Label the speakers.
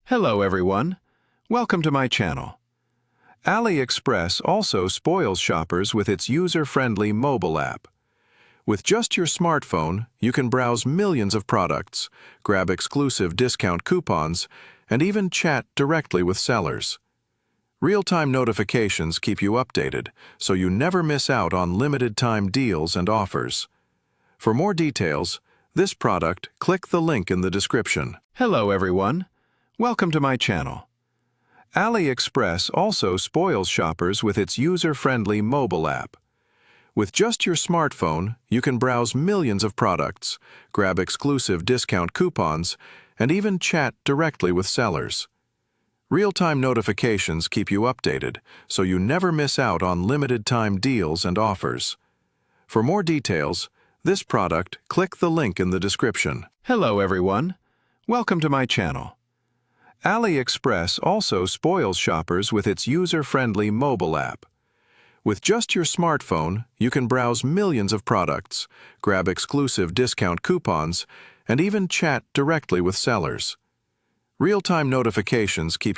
Speaker 1: Hello everyone, welcome to my channel. AliExpress also spoils shoppers with its user-friendly mobile app. With just your smartphone, you can browse millions of products, grab exclusive discount coupons, and even chat directly with sellers. Real-time notifications keep you updated, so you never miss out on limited-time deals and offers. For more details, this product, click the link in the description. Hello everyone, welcome to my channel. AliExpress also spoils shoppers with its user-friendly mobile app. With just your smartphone, you can browse millions of products, grab exclusive discount coupons, and even chat directly with sellers. Real-time notifications keep you updated, so you never miss out on limited-time deals and offers. For more details, this product, click the link in the description. Hello everyone, welcome to my channel. AliExpress also spoils shoppers with its user-friendly mobile app. With just your smartphone, you can browse millions of products, grab exclusive discount coupons, and even chat directly with sellers. Real-time notifications keep